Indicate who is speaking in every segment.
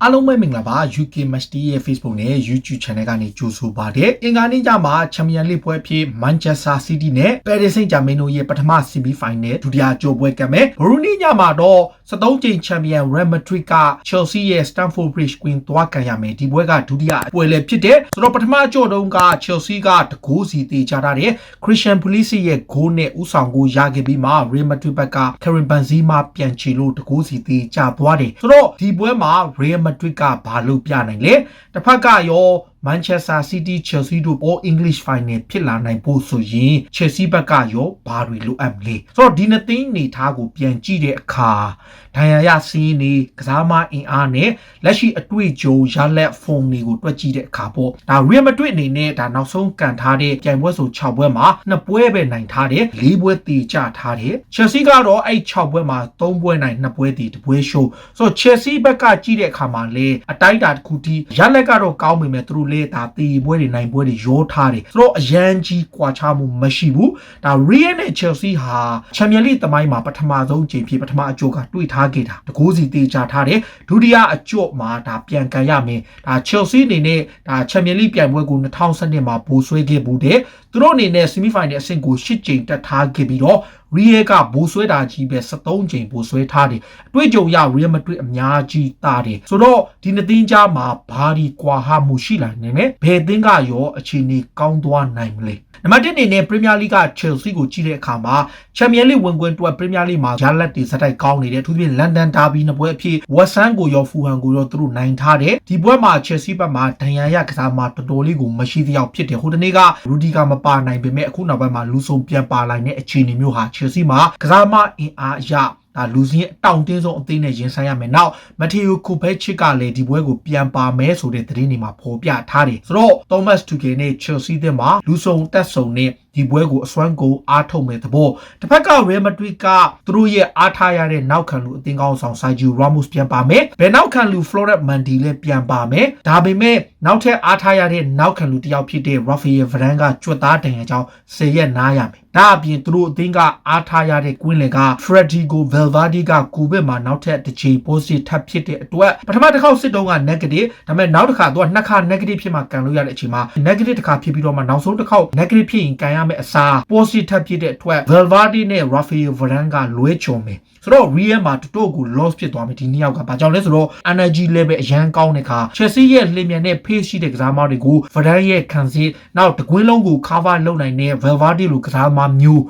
Speaker 1: အားလုံးပဲမင်္ဂလာပါ UK Matchday ရဲ့ Facebook နဲ့ YouTube Channel ကနေကြိုဆိုပါရစေ။အင်္ဂါနေ့ညမှာ Champions League ပွဲအဖြစ် Manchester City နဲ့ Paris Saint-Germain တို့ရဲ့ပထမ Semi Final ဒုတိယကြောပွဲကမယ်။ဘရူနီညမှာတော့73ကြိမ် Champion Real Madrid က Chelsea ရဲ့ Stamford Bridge ကွင်းသွားကန်ရမယ်။ဒီပွဲကဒုတိယပွဲလည်းဖြစ်တယ်။ဆိုတော့ပထမကြောတုန်းက Chelsea ကတကိုးစီတေချထားတဲ့ Christian Pulisic ရဲ့ဂိုးနဲ့ဦးဆောင်ကိုရခဲ့ပြီးမှ Real Madrid ဘက်က Karim Benzema ပြန်ချီလို့တကိုးစီတေချသွားတယ်။ဆိုတော့ဒီပွဲမှာ Real Madrid ကဘာလို့ပြနိုင်လဲတစ်ဖက်ကရော Manchester City Chelsea တို့ All English Final ဖြစ်လာနိုင်ဖို့ဆိုရင် Chelsea ဘက်ကရောဘာတွေလိုအပ်မလဲဆိုတော့ဒီနှစ်သိန်းနေထားကိုပြန်ကြည့်တဲ့အခါဒဏ်ရာရစီးနေကစားမအင်အားနဲ့လက်ရှိအတွေ့အကြုံရလက်ဖုန်းတွေကိုတွက်ကြည့်တဲ့အခါပေါ့ဒါ Real Madrid အနေနဲ့ဒါနောက်ဆုံးကန်ထားတဲ့ပြိုင်ပွဲဆို6ပွဲမှာ2ပွဲပဲနိုင်ထားတယ်4ပွဲတည်ကြထားတယ် Chelsea ကတော့အဲ့6ပွဲမှာ3ပွဲနိုင်2ပွဲတည်1ပွဲရှုံးဆိုတော့ Chelsea ဘက်ကကြည့်တဲ့အခါမှာလေအတိုင်းအတာတစ်ခုတည်းရလက်ကတော့ကောင်းပေမဲ့သူတို့လေဒါတည်ပွဲတွေနိုင်ပွဲတွေရောထားတယ်ဆိုတော့အရန်ကြီးကွာခြားမှုမရှိဘူးဒါ Real နဲ့ Chelsea ဟာ Champions League သမိုင်းမှာပထမဆုံးချိန်ဖြစ်ပထမအကြိုကတွေ့ထားခဲ့တာတကိုးစီတေချထားတယ်ဒုတိယအကြော့မှာဒါပြန်ကန်ရမယ်ဒါ Chelsea အနေနဲ့ဒါ Champions League ပြိုင်ပွဲကို2012မှာပိုဆွဲခဲ့ဘူးတဲ့သူတို့အနေနဲ့ Semi Final အဆင့်ကို8ကြိမ်တက်ထားခဲ့ပြီးတော့ Real ကဘိုးဆွဲတာကြီးပဲ73ကြိမ်ဘိုးဆွဲထားတယ်အတွေ့အကြုံရ Real Madrid အများကြီးတာတယ်ဆိုတော့ဒီနှစ်သင်းကြားမှာဘာဒီကွာဟမှုရှိလာနေလဲဘယ်သင်းကရောအခြေအနေကောင်းသွားနိုင်မလဲနံပါတ်1အနေနဲ့ Premier League က Chelsea ကိုကြည့်တဲ့အခါမှာ Champions League ဝင်ခွင့်အတွက် Premier League မှာဂျာလက်တွေစတိုက်ကောင်းနေတယ်အထူးသဖြင့် London Derby နှစ်ပွဲအဖြစ် West Ham ကိုရော Fulham ကိုရောသူတို့နိုင်ထားတယ်ဒီပွဲမှာ Chelsea ဘက်မှာဒဏ်ရာရကစားမှာတော်တော်လေးကိုမရှိသလောက်ဖြစ်တယ်ဟိုတနေ့က Rudiger မပါနိုင်ပေမဲ့အခုနောက်ပိုင်းမှာလူဆုံပြန်ပါလာတဲ့အခြေအနေမျိုးဟာ Chelsea မှာကစားမအင်အားရဒါလူစင်းအတောင်တင်းဆုံးအသင်းနဲ့ရင်ဆိုင်ရမယ်။နောက်မတ်တီယိုကူဘက်ချစ်ကလည်းဒီပွဲကိုပြန်ပါမယ်ဆိုတဲ့သတင်းတွေမှာဖော်ပြထားတယ်။ဆိုတော့ Thomas Tuchel နဲ့ Chelsea တဲ့မှာလူဆုံတက်ဆုံနဲ့ဒီပွဲကိုအစွမ်းကုန်အားထုတ်မဲ့သဘောတစ်ဖက်က Real Madrid ကသူတို့ရဲ့အားထားရတဲ့နောက်ခံလူအသင်းကောင်းဆောင် Sergio Ramos ပြန်ပါမယ်။ဘယ်နောက်ခံလူ Florent Mendy လည်းပြန်ပါမယ်။ဒါပေမဲ့နောက်ထပ်အားထားရတဲ့နောက်ခံလူတစ်ယောက်ဖြစ်တဲ့ Rafael Varane ကကြွက်သားတန်ရကြောင်း10ရက်နားရမယ်။ဒါအပြင်သူတို့အသင်းကအားထားရတဲ့ကွင်းလယ်က Federico Valverde ကကိုဗစ်မှာနောက်ထပ်တစ်ချိန် positive ထပ်ဖြစ်တဲ့အတွက်ပထမတစ်ခေါက်စစ်တုံးက negative ဒါပေမဲ့နောက်တစ်ခါသူကနှစ်ခါ negative ဖြစ်မှကန်လို့ရတဲ့အချိန်မှာ negative တစ်ခါဖြစ်ပြီးတော့မှနောက်ဆုံးတစ်ခေါက် negative ဖြစ်ရင်ကန်ရမယ့်အစား positive ထပ်ဖြစ်တဲ့အတွက် Valverde နဲ့ Rafael Varane ကလွဲချော်မယ်ဆိုတော့ Real မှာတော်တော်ကို loss ဖြစ်သွားပြီဒီနှစ်ယောက်ကဘာကြောင့်လဲဆိုတော့ energy level အရန်ကောင်းတဲ့ခါ Chelsea ရဲ့လျင်မြန်တဲ့ pace ရှိတဲ့ကစားမတွေကို Varane ရဲ့ခံစစ်နောက်တကွင်းလုံးကို cover လုပ်နိုင်တဲ့ Valverde လိုကစားမမျိုး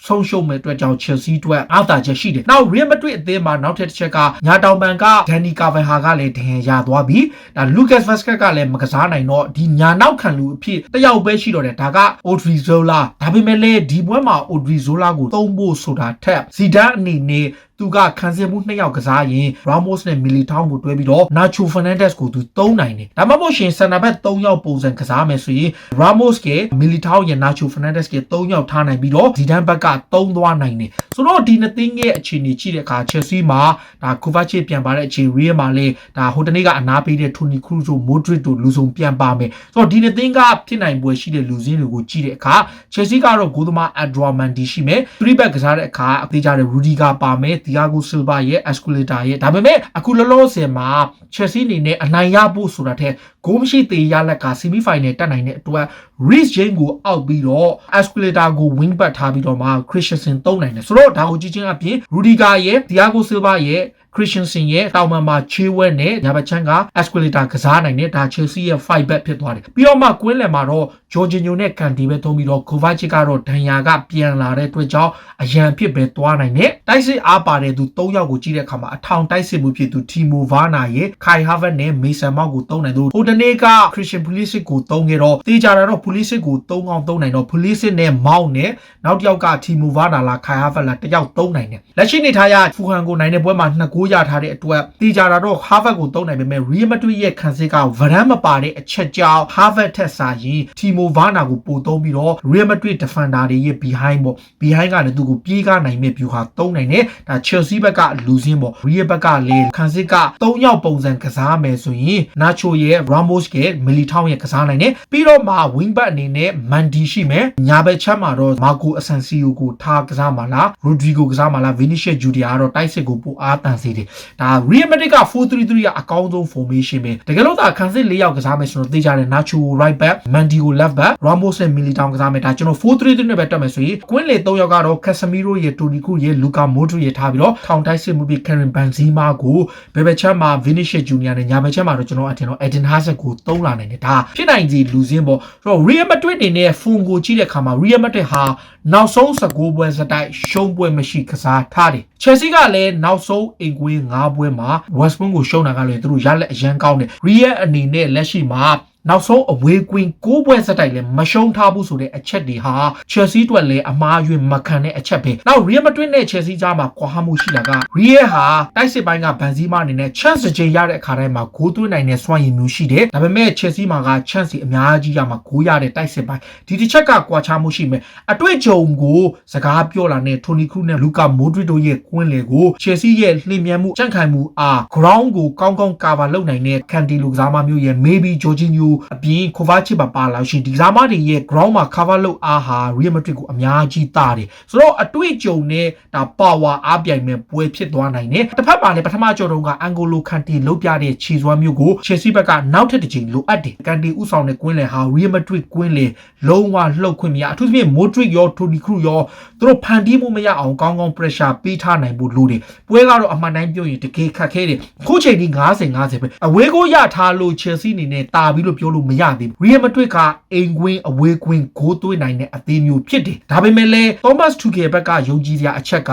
Speaker 1: ဆုံးရှုံးမဲ့အတွက်ကြောင့် Chelsea အတွက်အားသာချက်ရှိတယ်။နောက် Real Madrid အသင်းမှာနောက်ထပ်တစ်ချက်ကညာတောင်ပံက Dani Carvajal ကလည်းဒဏ်ရာရသွားပြီ။ဒါ Lucas Vazquez ကလည်းမကစားနိုင်တော့ဒီညာနောက်ခံလူအဖြစ်တယောက်ပဲရှိတော့တယ်ဒါက Odriozola ဒါပေမဲ့လည်းဒီပွဲမှာ Odriozola ကိုသုံးဖို့ဆိုတာထက် Zidane အနေနဲ့သူကခံစစ်မှု2ယောက်ကစားရင် Ramos နဲ့ Militao ကိုတွဲပြီးတော့ Nacho Fernandez ကိုသူသုံးနိုင်တယ်။ဒါမှမဟုတ်ရှင် center back 3ယောက်ပုံစံကစားမယ်ဆိုရင် Ramos က Militao ရဲ့ Nacho Fernandez က3ယောက်ထားနိုင်ပြီးတော့ Zidane ဘက်ကသုံးသွားနိုင်တယ်။ဆိုတော့ဒီနှစ်သင်းရဲ့အခြေအနေကြည့်တဲ့အခါ Chelsea မှာဒါ Kovacic ပြန်ပါတဲ့အချိန် Real မှာလည်းဒါဟိုတနေ့ကအနားပေးတဲ့ Toni Kroos တို့ Modric တို့လူစုံပြန်ပါမယ်။ဆိုတော့ဒီနှစ်သင်းကဖြစ်နိုင်ပွဲရှိတဲ့လူစင်းတွေကိုကြည့်တဲ့အခါ Chelsea ကတော့ဂိုးသမား Adramanti ရှိမယ်။ 3 back ကစားတဲ့အခါအသေးကြတဲ့ Rudiger ပါမယ်။ Thiago Silva ရဲ့ Escaleta ရဲ့ဒါပေမဲ့အခုလောလောဆယ်မှာ Chelsea အနေနဲ့အနိုင်ရဖို့ဆိုတာထက်ဂိုးမရှိသေးရလက်က semi final တက်နိုင်တဲ့အတွက် Reece James ကိုအောက်ပြီးတော့ Escaleta ကို wing back ထားပြီးတော့မှ Christensen သုံးနိုင်တယ်ဆိုတော့ဒါကိုကြည့်ချင်းအပြင် Rudiger ရဲ့ Thiago Silva ရဲ့ Christensen ရဲ့တောင်မှန်မှာချေးဝဲနဲ့ညာဘက်ချမ်းက Escaleta ကစားနိုင်တဲ့ဒါ Chelsea ရဲ့ 5 back ဖြစ်သွားတယ်ပြီးတော့မှကွင်းလယ်မှာတော့ Jorginho နဲ့ Kanté ပဲသုံးပြီးတော့ Kovacic ကတော့ဒဏ်ရာကပြန်လာတဲ့အတွက်ကြောင့်အရန်ဖြစ်ပဲသွားနိုင်တယ်တိုက်စစ်အားပါတဲ့သူ3ယောက်ကိုကြည့်တဲ့အခါမှာအထောင်တိုက်စစ်မှုဖြစ်သူ Timo Werner ရဲ့ Kai Havertz နဲ့ Mason Mount ကိုသုံးနိုင်သူဟိုတနေ့က Christian Pulisic ကိုသုံးခဲ့တော့တေးကြတာတော့ Pulisic ကိုသုံးအောင်သုံးနိုင်တော့ Pulisic နဲ့ Mount နဲ့နောက်တစ်ယောက်က Timo Werner လား Kai Havertz လားတစ်ယောက်သုံးနိုင်တယ်လက်ရှိနေထားရ Fulham ကိုနိုင်တဲ့ပွဲမှာ2ဂိုးရထားတဲ့အတွက်တေးကြတာတော့ Havertz ကိုသုံးနိုင်ပေမဲ့ Real Madrid ရဲ့ခံစစ်က Varane မပါတဲ့အချက်ကြောင့် Havertz ထက်စာရင် Timo Werner ကိုပိုသုံးပြီးတော့ Real Madrid defender တွေရဲ့ behind ပေါ့ behind ကလည်းသူကိုပြေးကားနိုင်မဲ့ဗျူဟာသုံးနိုင်တယ်ဒါ Chelsea ဘက်ကလူစင်းပေါ့ Real ဘက်ကလည်းခံစစ်က3ယောက်ပုံစံကစားမယ်ဆိုရင် Nacho ရဲ့ Ramos ရဲ့ Militao ရဲ့ကစားနိုင်တယ်ပြီးတော့မှ wing back အနေနဲ့ Mendy ရှိမယ်ညာဘက်ချက်မှာတော့ Marco Asensio ကိုထားကစားမှာလား Rodrigo ကစားမှာလား Vinicius Junior ကတော့တိုက်စစ်ကိုပိုအားတန်စေ စီတယ်ဒါ Real Madrid က 4-3-3 ကအကောင်းဆုံး formation ပဲတကယ်လို့ဒါခံစစ်၄ယောက်ကစားမယ်ဆိုတော့သိကြတယ် Nacho right back Mendy left back Ramos နဲ့ Militao ကစားမယ်ဒါကျွန်တော် 4-3-3 နဲ့ပဲတက်မယ်ဆိုရင်ကွင်းလေ၃ယောက်ကတော့ Casemiro ရဲ့ Toni Kroos ရဲ့ Luka Modric ရဲ့ထားပြီးတော့ထောင်တိုက်စစ်မှုပြီး Karim Benzema ကိုဘယ်ဘက်ချမ်းမှာ Vinicius Junior နဲ့ညာဘက်ချမ်းမှာတော့ကျွန်တော်အထင်တော့ Eden Hazard ကိုသုံးလာနိုင်တယ်ဒါဖြစ်နိုင်စီလူစင်းပေါ့ဆိုတော့ Real Madrid နေနဲ့ form ကိုကြည့်တဲ့အခါမှာ Real Madrid ဟာနောက်ဆုံး19ပွဲစတိုက်ရှုံးပွဲမရှိကစားထားတယ် Chelsea ကလည်းနောက်ဆုံးအိမ်ကွင်း9ပွဲမှာ West Brom ကိုရှုံးတာကလည်းသူတို့ရလက်အရန်ကောင်းတယ် Real အနေနဲ့လက်ရှိမှာနောက်ဆုံးအဝေးကွင်း9ပွဲစတိုက်လည်းမရှုံးထားဘူးဆိုတဲ့အချက်တွေဟာ Chelsea အတွက်လည်းအမှားယွင်းမခံတဲ့အချက်ပဲနောက် Real Madrid နဲ့ Chelsea ကြားမှာကွာဟမှုရှိတာက Real ဟာတိုက်စစ်ပိုင်းက Benzema အနေနဲ့ chance တစ်ချိန်ရတဲ့အခါတိုင်းမှာဂိုးသွင်းနိုင်တဲ့စွမ်းရည်မျိုးရှိတယ်ဒါပေမဲ့ Chelsea မှာက chance အများကြီးရမှာဂိုးရတဲ့တိုက်စစ်ပိုင်းဒီတစ်ချက်ကကွာခြားမှုရှိမယ်အတွေ့အကြုံကိုစကားပြောလာတဲ့ Toni Kroos နဲ့ Luka Modric တို့ရဲ့ကွင်းလေကို Chelsea ရဲ့လှည့်မြဲမှုကြန့်ခိုင်မှုအား ground ကိုကောင်းကောင်း cover လုပ်နိုင်တဲ့ Kanté လူကစားမမျိုးရဲ့ maybe Jorginho အပြင် Kovacic ပါလာရှင်ဒီကစားမတွေရဲ့ ground မှာ cover လုပ်အားဟာ Real Madrid ကိုအများကြီးတားတယ်ဆိုတော့အတွေ့အကြုံနဲ့ဒါ power အားပြိုင်မဲ့ပွဲဖြစ်သွားနိုင်တယ်တစ်ဖက်မှာလည်းပထမကြော်တုန်းက N'Golo Kanté လုတ်ပြတဲ့ခြေစွမ်းမျိုးကို Chelsea ဘက်ကနောက်ထပ်တစ်ချိန်လိုအပ်တယ် Kanté ဥဆောင်တဲ့ကွင်းလေဟာ Real Madrid ကွင်းလေလုံးဝလှုပ်ခွင့်မရအထူးသဖြင့် Modric ရော Toni Kroos ရောသူတို့ဖန်တီးမှုမရအောင်ကောင်းကောင်း pressure ပေးထားနိုင်ဖို့လိုတယ်ပွဲကတော့အမှန်တိုင်းပြောရင်တကယ်ခက်ခဲတယ်ခုချိန်ဒီ90-50ပဲအဝေးကိုရထားလို့ Chelsea အနေနဲ့တာပြီးလို့ပြောလို့မရသေးဘူး Real Madrid ကအိမ်ကွင်းအဝေးကွင်းဂိုးသွင်းနိုင်တဲ့အသင်းမျိုးဖြစ်တယ်ဒါပေမဲ့လည်း Thomas Tuchel ဘက်ကယုံကြည်စရာအချက်က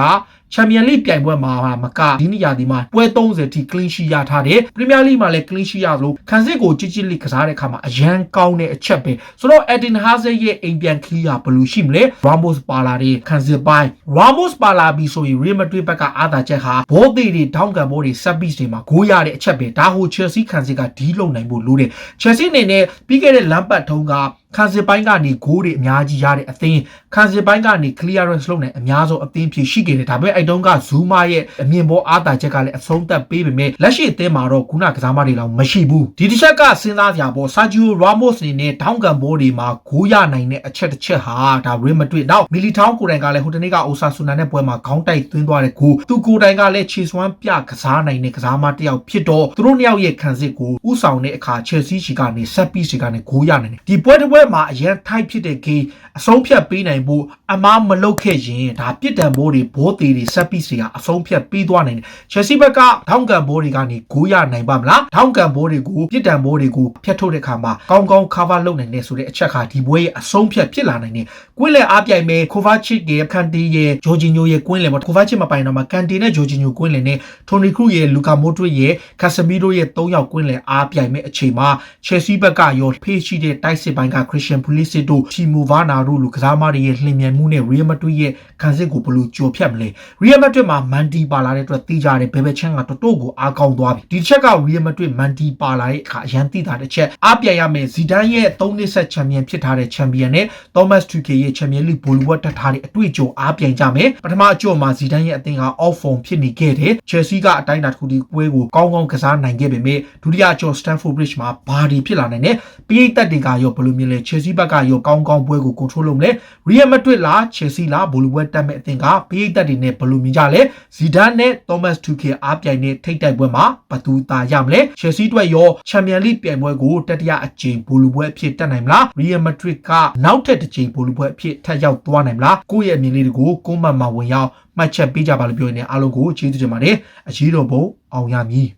Speaker 1: Champions League ပြိုင်ပွဲမှာမကဒီနေ့ရာဒီမှာပွဲ30ထိ clean sheet ရထားတယ် Premier League မှာလည်း clean sheet ရလို့ခန်းစစ်ကိုကြစ်လေးကစားတဲ့အခါမှာအရန်ကောင်းတဲ့အချက်ပဲဆိုတော့ Eden Hazard ရဲ့အိမ်ပြန် clear ဘယ်လိုရှိမလဲ Ramos ပါလာတဲ့ခန်းစစ်ပိုင်း Ramos ပါလာပြီးဆိုရင် Real Madrid ဘက်ကအားသာချက်ဟာဘောသေးတွေထောင်းကန်ဘောတွေ set piece တွေမှာဂိုးရတဲ့အချက်ပဲဒါဟို Chelsea ခန်းစစ်ကဒီလုံနိုင်ဖို့လိုတယ် Chelsea အနေနဲ့ပြီးခဲ့တဲ့လမ်းပတ်ထုံးကခန်းစစ်ပိုင်းကနေဂိုးတွေအများကြီးရတဲ့အသင်းခန်းစစ်ပိုင်းကနေ clearance လုပ်နိုင်အများဆုံးအသင်းဖြစ်ရှိခဲ့တယ်ဒါပေမဲ့အဲ့တုန်းက Zuma ရဲ့အမြင်ပေါ်အားသာချက်ကလည်းအဆုံးသတ်ပေးပေမဲ့လက်ရှိအသင်းမှာတော့ခုနကစားမတွေလောက်မရှိဘူးဒီတစ်ချက်ကစဉ်းစားစရာပေါ့ Sergio Ramos အနေနဲ့ထောင်းကန်ဘောတွေမှာဂိုးရနိုင်တဲ့အချက်တစ်ချက်ဟာဒါ Real Madrid နောက် Militao ကိုယ်တိုင်ကလည်းဟိုတနေ့က Osasuna နဲ့ပွဲမှာခေါင်းတိုက်သွင်းသွားတဲ့ဂိုးသူကိုယ်တိုင်ကလည်းခြေစွမ်းပြကစားနိုင်တဲ့ကစားမတစ်ယောက်ဖြစ်တော့သူတို့နှစ်ယောက်ရဲ့ခံစစ်ကိုဥဆောင်တဲ့အခါ Chelsea ရှိကနေ set piece ကနေဂိုးရနိုင်တယ်ဒီပွဲတစ်ပွဲမှာအရင်ထိုက်ဖြစ်တဲ့ game အဆုံးဖြတ်ပေးနိုင်ဖို့အမားမလုပ်ခဲ့ရင်ဒါပြစ်ဒဏ်ဘိုးတွေဘောသေးတွေ set piece တွေကအဆုံးဖြတ်ပေးသွားနိုင်တယ် Chelsea ဘက်ကထောင်းကန်ဘိုးတွေကနေဂိုးရနိုင်ပါမလားထောင်းကန်ဘိုးတွေကိုပြစ်ဒဏ်ဘိုးတွေကိုဖျက်ထုတ်တဲ့အခါမှာကောင်းကောင်း cover လုပ်နိုင်တဲ့ဆိုတဲ့အချက်ခါဒီပွဲရဲ့အဆုံးဖြတ်ဖြစ်လာနိုင်တယ်ကွင်းလေအားပြိုင်မဲ့ Kovacic ရဲ့ Kanté ရဲ့ Jorginho ရဲ့ကွင်းလေမှာ Kovacic မပိုင်တော့မှာ Kanté နဲ့ Jorginho ကွင်းလေနဲ့ Toni Kroos ရဲ့ Luka Modric ရဲ့ Casemiro ရဲ့3ယောက်ကွင်းလေအားပြိုင်မဲ့အချိန်မှာ Chelsea ဘက်ကရောဖေးရှိတဲ့တိုက်စစ်ပိုင်းက Christian Pulisic တို့ Timo Werner တို့လူကစားမတွေရဲ့လှင်မြန်မှုနဲ့ Real Madrid ရဲ့ခံစစ်ကိုဘယ်လိုကြော်ဖြတ်မလဲ Real Madrid မှာ Mendy ပါလာတဲ့အတွက်သိကြတယ်ဘယ်ဘက်ချမ်းကတော်တော်ကိုအားကောင်းသွားပြီဒီချက်က Real Madrid Mendy ပါလာတဲ့အခါအရန်သိတာတစ်ချက်အားပြိုင်ရမယ် Zidane ရဲ့3နှစ်ဆက်ချန်ပီယံဖြစ်ထားတဲ့ချန်ပီယံနဲ့ Thomas Tuchel ရဲ့ Champions League ဘောလုံးတက်ထားတဲ့အတွေ့အကြုံအားပြိုင်ကြမယ်ပထမအကြော့မှာ Zidane ရဲ့အသင်းက off form ဖြစ်နေခဲ့တယ် Chelsea ကအတိုင်းအတာတစ်ခုဒီပွဲကိုကောင်းကောင်းကစားနိုင်ခဲ့ပေမဲ့ဒုတိယအကြော့ Stamford Bridge မှာဘာတွေဖြစ်လာနိုင်လဲပရိသတ်တွေကရောဘယ်လိုမြင်လဲ Chelsea ဘက်ကရောကောင်းကောင်းပွဲကို control လုပ်မလဲ Real Madrid လား Chelsea လားဘောလုံးတက်မဲ့အသင်းကပရိသတ်တွေနဲ့ဘယ်လိုမြင်ကြလဲ Zidane နဲ့ Thomas Tuchel အားပြိုင်တဲ့ထိပ်တိုက်ပွဲမှာဘသူသာရမလဲ Chelsea အတွက်ရော Champions League ပြိုင်ပွဲကိုတတိယအကြိမ်ဘောလုံးပွဲအဖြစ်တက်နိုင်မလား Real Madrid ကနောက်ထပ်တစ်ကြိမ်ဘောလုံးပွဲအဖြစ်ထပ်ရောက်သွားနိုင်မလားကိုယ့်ရဲ့အမြင်လေးတွေကိုကွန်မန့်မှာဝင်ရောက်မှတ်ချက်ပေးကြပါလို့ပြောနေအားလုံးကိုကျေးဇူးတင်ပါတယ်အကြီးတော်ဘုံအောင်ရမည်